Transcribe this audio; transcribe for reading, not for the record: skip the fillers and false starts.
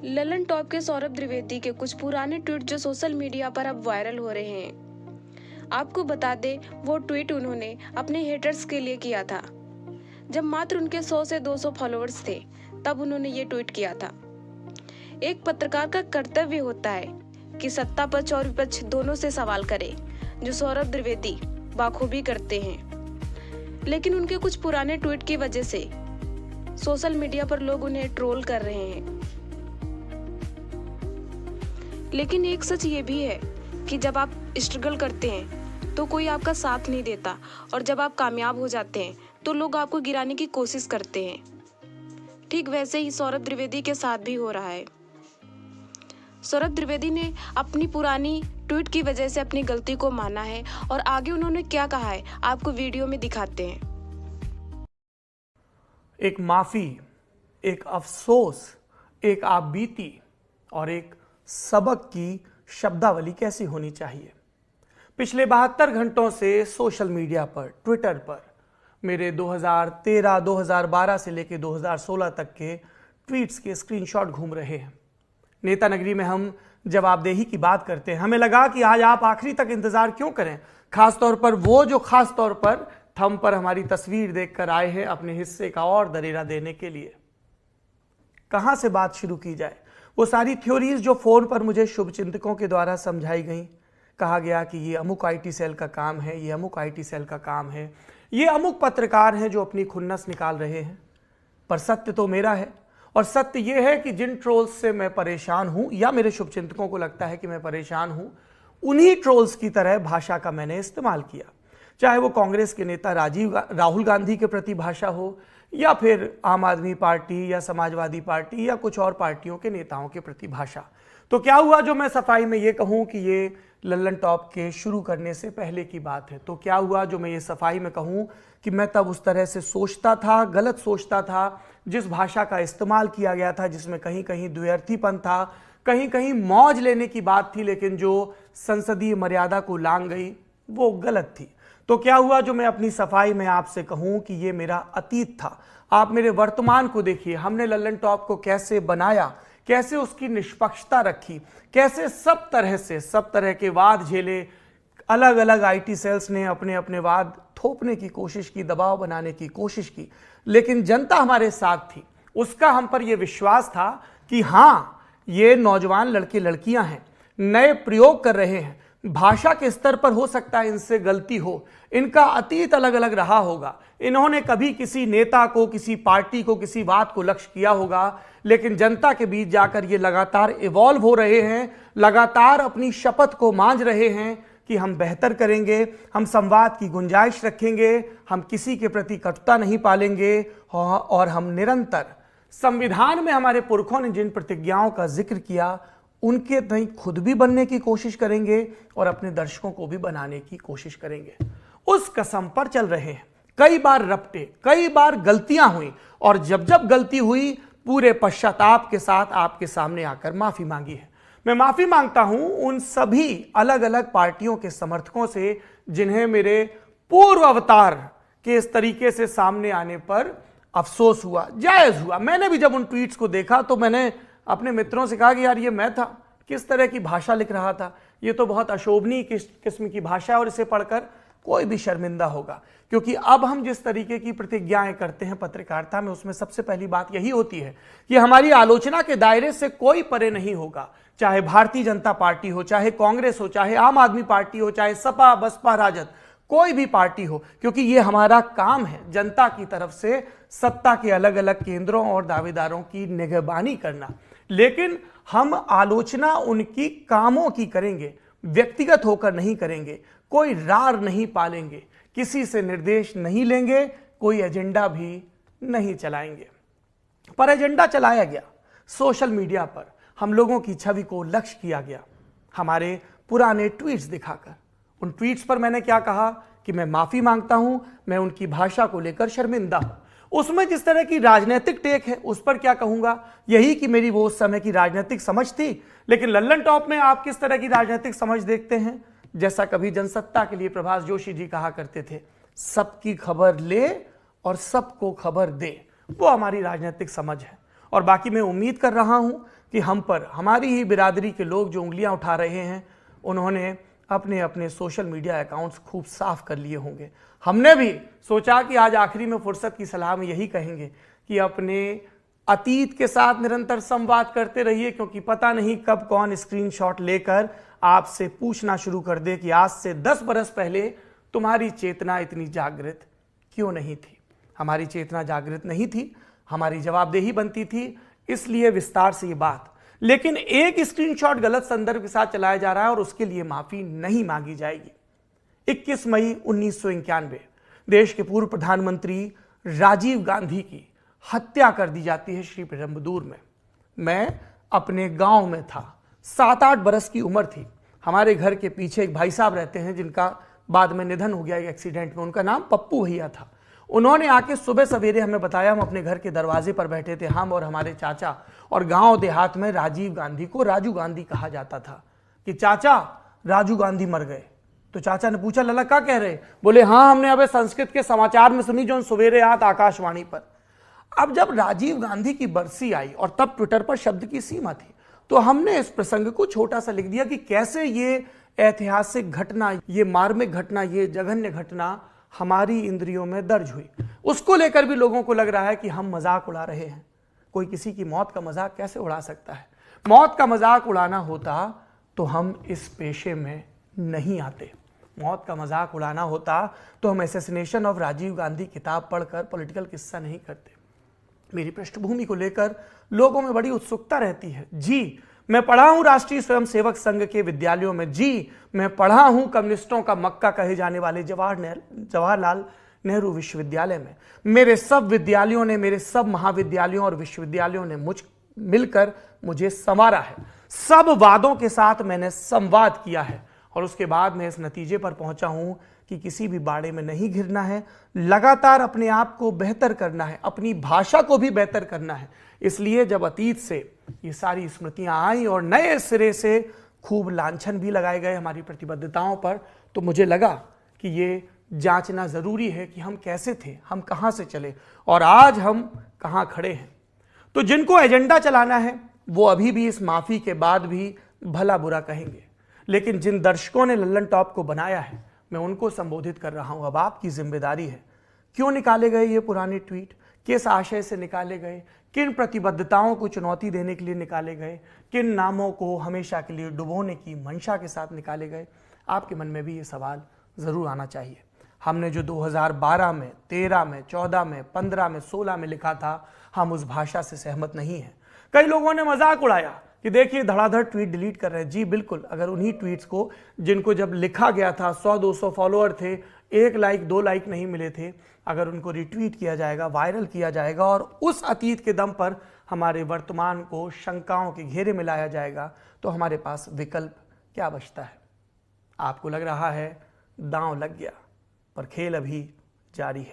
Lalan top के सौरभ द्विवेदी के कुछ पुराने ट्वीट जो सोशल मीडिया पर अब वायरल हो रहे हैं। आपको बता दें, वो ट्वीट उन्होंने अपने हेटर्स के लिए किया था। जब मात्र उनके 100 से 200 फॉलोअर्स थे, तब उन्होंने ये ट्वीट किया था। एक पत्रकार का कर्तव्य होता है कि सत्ता पक्ष और विपक्ष दोनों से सवाल करे, जो सौरभ द्विवेदी बाखूबी करते हैं। लेकिन उनके कुछ पुराने ट्वीट की वजह से सोशल मीडिया पर लोग उन्हें ट्रोल कर रहे हैं। लेकिन एक सच ये भी है कि जब आप स्ट्रगल करते हैं तो कोई आपका साथ नहीं देता, और जब आप कामयाब हो जाते हैं तो लोग आपको गिराने की कोशिश करते हैं। ठीक वैसे ही सौरभ द्विवेदी के साथ भी हो रहा है। सौरभ द्विवेदी ने अपनी पुरानी ट्वीट की वजह से अपनी गलती को माना है, और आगे उन्होंने क्या कहा है आपको वीडियो में दिखाते हैं। एक माफी, एक अफसोस, एक आप बीती और एक सबक की शब्दावली कैसी होनी चाहिए। पिछले 72 घंटों से सोशल मीडिया पर, ट्विटर पर मेरे 2013, 2012 से लेकर 2016 तक के ट्वीट्स के स्क्रीनशॉट घूम रहे हैं। नेता नगरी में हम जवाबदेही की बात करते हैं। हमें लगा कि आज आप आखिरी तक इंतजार क्यों करें, खासतौर पर वो जो खास तौर पर थंब पर हमारी तस्वीर देखकर आए हैं अपने हिस्से का और दरेरा देने के लिए। कहां से बात शुरू की जाए? वो सारी थ्योरीज जो फोन पर मुझे शुभचिंतकों के द्वारा समझाई गई, कहा गया कि ये अमुक आईटी सेल का काम है, ये अमुक आईटी सेल का काम है, ये अमुक पत्रकार हैं जो अपनी खुन्नस निकाल रहे हैं। पर सत्य तो मेरा है, और सत्य ये है कि जिन ट्रोल्स से मैं परेशान हूं, या मेरे शुभचिंतकों को लगता है कि मैं परेशान हूं, उन्हीं ट्रोल्स की तरह भाषा का मैंने इस्तेमाल किया। चाहे वो कांग्रेस के नेता राहुल गांधी के प्रति भाषा हो, या फिर आम आदमी पार्टी या समाजवादी पार्टी या कुछ और पार्टियों के नेताओं के प्रति भाषा। तो क्या हुआ जो मैं सफाई में ये कहूं कि ये लल्लन टॉप के शुरू करने से पहले की बात है? तो क्या हुआ जो मैं ये सफाई में कहूं कि मैं तब उस तरह से सोचता था, गलत सोचता था, जिस भाषा का इस्तेमाल किया गया था, जिसमें कहीं कहीं द्व्यर्थीपन था, कहीं कहीं मौज लेने की बात थी, लेकिन जो संसदीय मर्यादा को लांघ गई वो गलत थी। तो क्या हुआ जो मैं अपनी सफाई में आपसे कहूं कि ये मेरा अतीत था। आप मेरे वर्तमान को देखिए, हमने लल्लन टॉप को कैसे बनाया, कैसे उसकी निष्पक्षता रखी, कैसे सब तरह के वाद झेले। अलग अलग आईटी सेल्स ने अपने अपने वाद थोपने की कोशिश की, दबाव बनाने की कोशिश की, लेकिन जनता हमारे साथ थी। उसका हम पर यह विश्वास था कि हां, ये नौजवान लड़के लड़कियां हैं, नए प्रयोग कर रहे हैं, भाषा के स्तर पर हो सकता है इनसे गलती हो, इनका अतीत अलग अलग रहा होगा, इन्होंने कभी किसी नेता को, किसी पार्टी को, किसी बात को लक्ष्य किया होगा, लेकिन जनता के बीच जाकर ये लगातार इवॉल्व हो रहे हैं, लगातार अपनी शपथ को मांझ रहे हैं कि हम बेहतर करेंगे, हम संवाद की गुंजाइश रखेंगे, हम किसी के प्रति कटुता नहीं पालेंगे, और हम निरंतर संविधान में हमारे पुरखों ने जिन प्रतिज्ञाओं का जिक्र किया उनके नहीं खुद भी बनने की कोशिश करेंगे और अपने दर्शकों को भी बनाने की कोशिश करेंगे। उस कसम पर चल रहे हैं। कई बार रपटे, कई बार गलतियां हुई, और जब जब गलती हुई पूरे पश्चाताप के साथ आपके सामने आकर माफी मांगी है। मैं माफी मांगता हूं उन सभी अलग अलग पार्टियों के समर्थकों से जिन्हें मेरे पूर्व अवतार के इस तरीके से सामने आने पर अफसोस हुआ, जायज हुआ। मैंने भी जब उन ट्वीट्स को देखा तो मैंने अपने मित्रों से कहा कि यार ये मैं था, किस तरह की भाषा लिख रहा था, ये तो बहुत अशोभनीय किस्म की भाषा है, और इसे पढ़कर कोई भी शर्मिंदा होगा। क्योंकि अब हम जिस तरीके की प्रतिज्ञाएं करते हैं पत्रकारिता में, उसमें सबसे पहली बात यही होती है कि हमारी आलोचना के दायरे से कोई परे नहीं होगा, चाहे भारतीय जनता पार्टी हो, चाहे कांग्रेस हो, चाहे आम आदमी पार्टी हो, चाहे सपा, बसपा, राजद, कोई भी पार्टी हो, क्योंकि ये हमारा काम है जनता की तरफ से सत्ता के अलग अलग केंद्रों और दावेदारों की निगरानी करना। लेकिन हम आलोचना उनकी कामों की करेंगे, व्यक्तिगत होकर नहीं करेंगे, कोई रार नहीं पालेंगे, किसी से निर्देश नहीं लेंगे, कोई एजेंडा भी नहीं चलाएंगे। पर एजेंडा चलाया गया सोशल मीडिया पर, हम लोगों की छवि को लक्ष्य किया गया हमारे पुराने ट्वीट्स दिखाकर। उन ट्वीट्स पर मैंने क्या कहा कि मैं माफी मांगता हूं, मैं उनकी भाषा को लेकर शर्मिंदा हूं। उसमें जिस तरह की राजनीतिक टेक है उस पर क्या कहूंगा, यही कि मेरी वो उस समय की राजनीतिक समझ थी। लेकिन लल्लन टॉप में आप किस तरह की राजनीतिक समझ देखते हैं? जैसा कभी जनसत्ता के लिए प्रभाष जोशी जी कहा करते थे, सबकी खबर ले और सबको खबर दे, वो हमारी राजनीतिक समझ है। और बाकी मैं उम्मीद कर रहा हूं कि हम पर हमारी ही बिरादरी के लोग जो उंगलियां उठा रहे हैं, उन्होंने अपने अपने सोशल मीडिया अकाउंट्स खूब साफ कर लिए होंगे। हमने भी सोचा कि आज आखिरी में फुर्सत की सलाह में यही कहेंगे कि अपने अतीत के साथ निरंतर संवाद करते रहिए, क्योंकि पता नहीं कब कौन स्क्रीनशॉट लेकर आपसे पूछना शुरू कर दे कि आज से 10 बरस पहले तुम्हारी चेतना इतनी जागृत क्यों नहीं थी। हमारी चेतना जागृत नहीं थी, हमारी जवाबदेही बनती थी, इसलिए विस्तार से ये बात। लेकिन एक स्क्रीनशॉट गलत संदर्भ के साथ चलाया जा रहा है और उसके लिए माफी नहीं मांगी जाएगी। 21 मई 1991 देश के पूर्व प्रधानमंत्री राजीव गांधी की हत्या कर दी जाती है श्री पेरुंबदूर में। मैं अपने गांव में था, 7-8 बरस की उम्र थी। हमारे घर के पीछे एक भाई साहब रहते हैं जिनका बाद में निधन हो गया एक एक्सीडेंट में। उनका नाम पप्पू भैया था। उन्होंने आके सुबह सवेरे हमें बताया, हम अपने घर के दरवाजे पर बैठे थे, हम और हमारे चाचा, और गांव देहात में राजीव गांधी को राजू गांधी कहा जाता था, कि चाचा राजू गांधी मर गए। तो चाचा ने पूछा, लला क्या कह रहे? बोले हाँ, हमने अबे संस्कृत के समाचार में सुनी जो सवेरे आत आकाशवाणी पर। अब जब राजीव गांधी की बरसी आई और तब ट्विटर पर शब्द की सीमा थी, तो हमने इस प्रसंग को छोटा सा लिख दिया कि कैसे ये ऐतिहासिक घटना, ये मार्मिक घटना, ये जघन्य घटना हमारी इंद्रियों में दर्ज हुई। उसको लेकर भी लोगों को लग रहा है कि हम मजाक उड़ा रहे हैं। कोई किसी की मौत का मजाक कैसे उड़ा सकता है? मौत का मजाक उड़ाना होता तो हम इस पेशे में नहीं आते। मौत का मजाक उड़ाना होता तो हम असैसिनेशन ऑफ राजीव गांधी किताब पढ़कर पॉलिटिकल किस्सा नहीं करते। मेरी पृष्ठभूमि को लेकर लोगों में बड़ी उत्सुकता रहती है। जी, मैं पढ़ा हूं राष्ट्रीय स्वयंसेवक संघ के विद्यालयों में। जी, मैं पढ़ा हूं कम्युनिस्टों का मक्का कहे जाने वाले जवाहरलाल नेहरू विश्वविद्यालय में। मेरे सब विद्यालयों ने, मेरे सब महाविद्यालयों और विश्वविद्यालयों ने मिलकर मुझे संवारा है। सब वादों के साथ मैंने संवाद किया है और उसके बाद मैं इस नतीजे पर पहुंचा हूं कि किसी भी बाड़े में नहीं घिरना है, लगातार अपने आप को बेहतर करना है, अपनी भाषा को भी बेहतर करना है। इसलिए जब अतीत से ये सारी स्मृतियां आई और नए सिरे से खूब लांछन भी लगाए गए हमारी प्रतिबद्धताओं पर, तो मुझे लगा कि ये जांचना जरूरी है कि हम कैसे थे, हम कहां से चले और आज हम कहां खड़े हैं। तो जिनको एजेंडा चलाना है वो अभी भी इस माफी के बाद भी भला बुरा कहेंगे, लेकिन जिन दर्शकों ने लल्लन टॉप को बनाया है, मैं उनको संबोधित कर रहा हूं। अब आपकी जिम्मेदारी है। क्यों निकाले गए ये पुराने ट्वीट? किस आशय से निकाले गए? किन प्रतिबद्धताओं को चुनौती देने के लिए निकाले गए? किन नामों को हमेशा के लिए डुबोने की मंशा के साथ निकाले गए? आपके मन में भी ये सवाल जरूर आना चाहिए। हमने जो 2012 में, 13 में, 14 में, 15 में, 16 में लिखा था, हम उस भाषा से सहमत नहीं हैं। कई लोगों ने मजाक उड़ाया कि देखिए धड़ाधड़ ट्वीट डिलीट कर रहे हैं। जी बिल्कुल, अगर उन्हीं ट्वीट्स को जिनको जब लिखा गया था 100-200 फॉलोअर थे, 1 लाइक 2 लाइक नहीं मिले थे, अगर उनको रिट्वीट किया जाएगा, वायरल किया जाएगा और उस अतीत के दम पर हमारे वर्तमान को शंकाओं के घेरे में लाया जाएगा, तो हमारे पास विकल्प क्या बचता है? आपको लग रहा है दांव लग गया, पर खेल अभी जारी है।